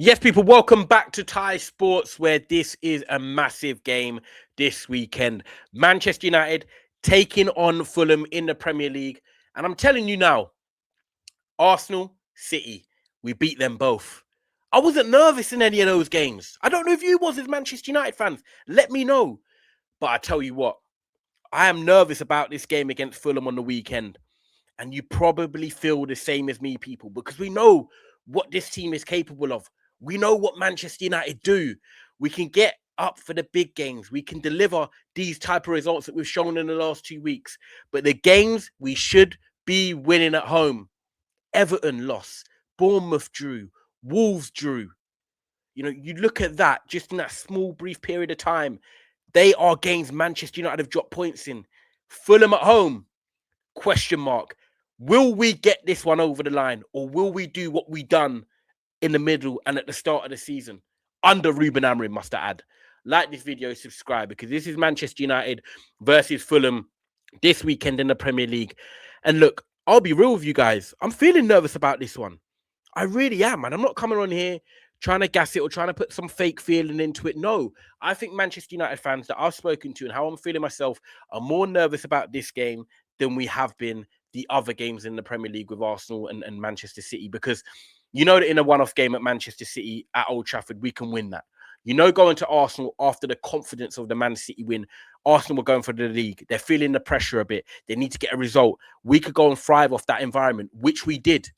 Yes, people, welcome back to Thai Sports, where this is a massive game this weekend. Manchester United taking on Fulham in the Premier League. And I'm telling you now, Arsenal, City, we beat them both. I wasn't nervous in any of those games. I don't know if you was as Manchester United fans. Let me know. But I tell you what, I am nervous about this game against Fulham on the weekend. And you probably feel the same as me, people, because we know what this team is capable of. We know what Manchester United do. We can get up for the big games. We can deliver these type of results that we've shown in the last 2 weeks. But the games we should be winning at home. Everton lost. Bournemouth drew. Wolves drew. You know, you look at that just in that small, brief period of time. They are games Manchester United have dropped points in. Fulham at home. Question mark. Will we get this one over the line, or will we do what we done in the middle and at the start of the season under Ruben Amorim, must I add? Like this video, subscribe, because this is Manchester United versus Fulham this weekend in the Premier League. And look, I'll be real with you guys. I'm feeling nervous about this one. I really am, man. I'm not coming on here trying to gas it or trying to put some fake feeling into it. No, I think Manchester United fans that I've spoken to and how I'm feeling myself are more nervous about this game than we have been the other games in the Premier League with Arsenal and Manchester City, because you know that in a one-off game at Manchester City at Old Trafford, we can win that. You know, going to Arsenal after the confidence of the Man City win, Arsenal were going for the league. They're feeling the pressure a bit. They need to get a result. We could go and thrive off that environment, which we did.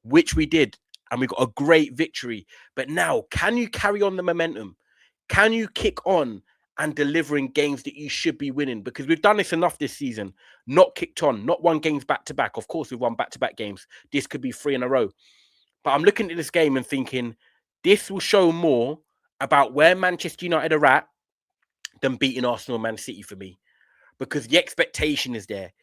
And we got a great victory. But now, can you carry on the momentum? Can you kick on and deliver in games that you should be winning? Because we've done this enough this season. Not kicked on, not won games back to back. Of course, we've won back to back games. This could be 3 in a row. But I'm looking at this game and thinking, this will show more about where Manchester United are at than beating Arsenal and Man City for me. Because the expectation is there.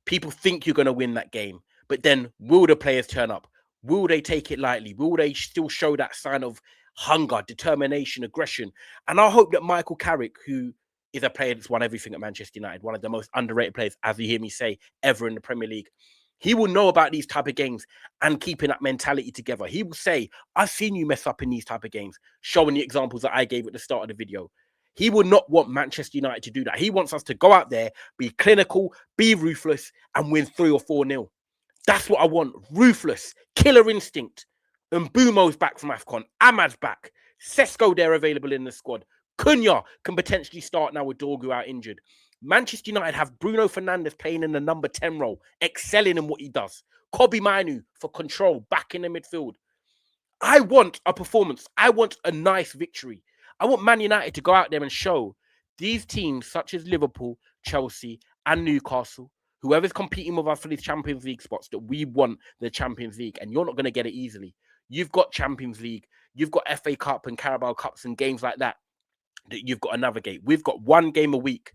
People think you're going to win that game. But then, will the players turn up? Will they take it lightly? Will they still show that sign of hunger, determination, aggression? And I hope that Michael Carrick, who is a player that's won everything at Manchester United, one of the most underrated players, as you hear me say, ever in the Premier League, he will know about these type of games and keeping that mentality together. He will say, I've seen you mess up in these type of games, showing the examples that I gave at the start of the video. He would not want Manchester United to do that. He wants us to go out there, be clinical, be ruthless, and win 3 or 4-0. That's what I want. Ruthless, killer instinct. And Mbumo's back from AFCON. Ahmad's back. Sesko there available in the squad. Cunha can potentially start now with Dorgu out injured. Manchester United have Bruno Fernandes playing in the number 10 role, excelling in what he does. Kobe Mainu for control, back in the midfield. I want a performance. I want a nice victory. I want Man United to go out there and show these teams such as Liverpool, Chelsea, and Newcastle, whoever's competing with us for these Champions League spots, that we want the Champions League, and you're not going to get it easily. You've got Champions League, you've got FA Cup and Carabao Cups and games like that you've got to navigate. We've got one game a week.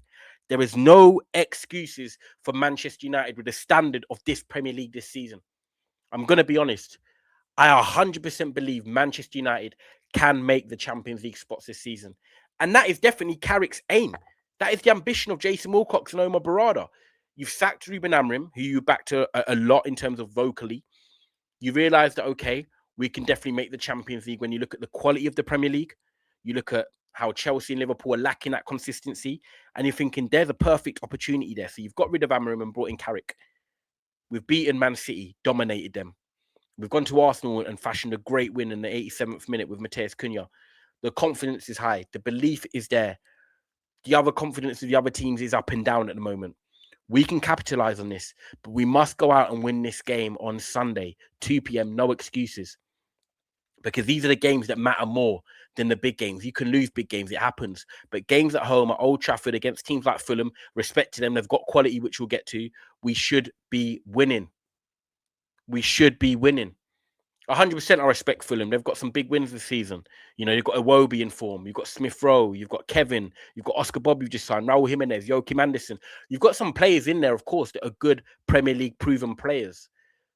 There is no excuses for Manchester United with the standard of this Premier League this season. I'm going to be honest. I 100% believe Manchester United can make the Champions League spots this season. And that is definitely Carrick's aim. That is the ambition of Jason Wilcox and Omar Barada. You've sacked Ruben Amorim, who you backed a lot in terms of vocally. You realise that, okay, we can definitely make the Champions League when you look at the quality of the Premier League. You look at how Chelsea and Liverpool are lacking that consistency, and you're thinking there's a perfect opportunity there. So you've got rid of Amorim and brought in Carrick. We've beaten Man City, dominated them. We've gone to Arsenal and fashioned a great win in the 87th minute with Matheus Cunha. The confidence is high. The belief is there. The other confidence of the other teams is up and down at the moment. We can capitalize on this, but we must go out and win this game on Sunday, 2 p.m. No excuses. Because these are the games that matter more than the big games. You can lose big games, it happens. But games at home at Old Trafford against teams like Fulham, respect to them, they've got quality, which we'll get to. We should be winning. We should be winning. 100% I respect Fulham. They've got some big wins this season. You know, you've got Iwobi in form. You've got Smith Rowe. You've got Kevin. You've got Oscar Bob, you just signed. Raul Jimenez, Joachim Anderson. You've got some players in there, of course, that are good Premier League proven players.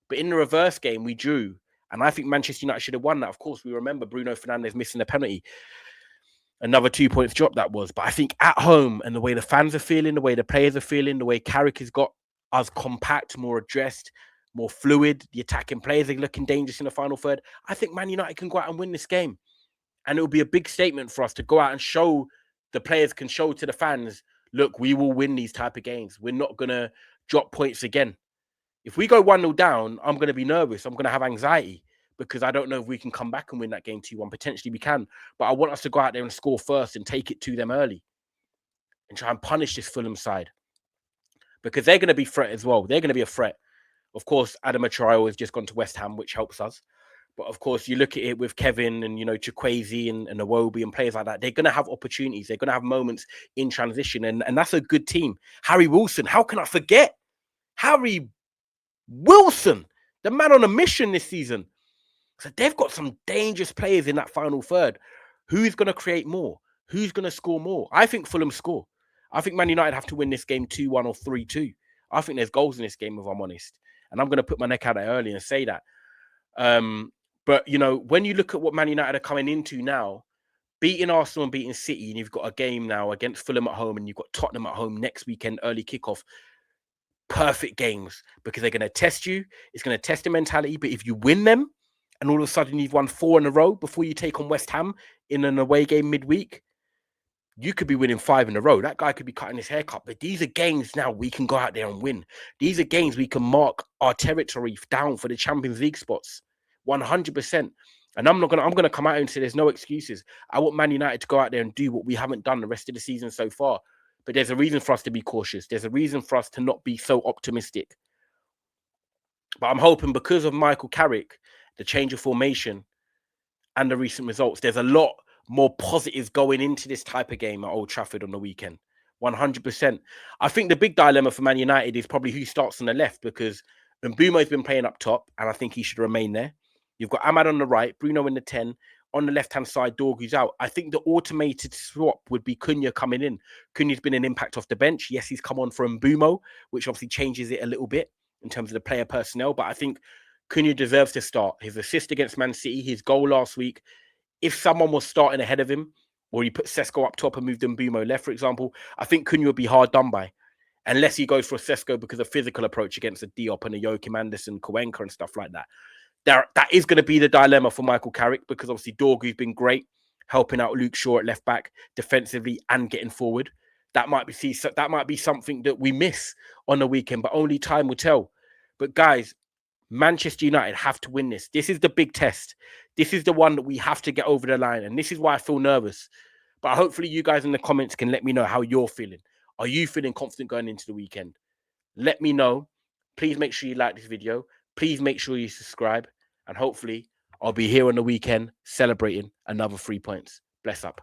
But in the reverse game, we drew. And I think Manchester United should have won that. Of course, we remember Bruno Fernandes missing a penalty. Another 2 points drop that was. But I think at home, and the way the fans are feeling, the way the players are feeling, the way Carrick has got us compact, more addressed, more fluid. The attacking players are looking dangerous in the final third. I think Man United can go out and win this game. And it will be a big statement for us to go out and show the players can show to the fans, look, we will win these type of games. We're not going to drop points again. If we go 1-0 down, I'm going to be nervous. I'm going to have anxiety because I don't know if we can come back and win that game 2-1. Potentially we can. But I want us to go out there and score first and take it to them early and try and punish this Fulham side because they're going to be threat as well. They're going to be a threat. Of course, Adam Traore has just gone to West Ham, which helps us. But of course, you look at it with Kevin and, Chukwueze and Iwobi and players like that. They're going to have opportunities. They're going to have moments in transition. And that's a good team. Harry Wilson, how can I forget? Harry Wilson, the man on a mission this season. So they've got some dangerous players in that final third. Who's going to create more? Who's going to score more? I think Fulham score. I think Man United have to win this game 2-1 or 3-2. I think there's goals in this game, if I'm honest. And I'm going to put my neck out there early and say that. But, when you look at what Man United are coming into now, beating Arsenal and beating City, and you've got a game now against Fulham at home, and you've got Tottenham at home next weekend, early kickoff. Perfect games because they're going to test you. It's going to test the mentality. But if you win them and all of a sudden you've won 4 in a row before you take on West Ham in an away game midweek, you could be winning 5 in a row. That guy could be cutting his haircut. But these are games now we can go out there and win. These are games we can mark our territory down for the Champions League spots. 100%. And I'm going to come out and say there's no excuses. I want Man United to go out there and do what we haven't done the rest of the season so far. But there's a reason for us to be cautious. There's a reason for us to not be so optimistic. But I'm hoping because of Michael Carrick, the change of formation, and the recent results, there's a lot more positives going into this type of game at Old Trafford on the weekend. 100%. I think the big dilemma for Man United is probably who starts on the left because Mbeumo's been playing up top, and I think he should remain there. You've got Ahmad on the right, Bruno in the 10. On the left-hand side, Dorgu's out. I think the automated swap would be Cunha coming in. Cunha's been an impact off the bench. Yes, he's come on for Mbeumo, which obviously changes it a little bit in terms of the player personnel. But I think Cunha deserves to start. His assist against Man City, his goal last week, if someone was starting ahead of him, or he put Sesko up top and moved Mbeumo left, for example, I think Cunha would be hard done by. Unless he goes for a Sesko because of physical approach against a Diop and a Joachim Andersen, Cuenca and stuff like that. That is going to be the dilemma for Michael Carrick because obviously Dorgu's been great, helping out Luke Shaw at left back defensively and getting forward. That might be something that we miss on the weekend, but only time will tell. But guys, Manchester United have to win this. This is the big test. This is the one that we have to get over the line, and this is why I feel nervous. But hopefully you guys in the comments can let me know how you're feeling. Are you feeling confident going into the weekend? Let me know. Please make sure you like this video. Please make sure you subscribe. And hopefully I'll be here on the weekend celebrating another 3 points. Bless up.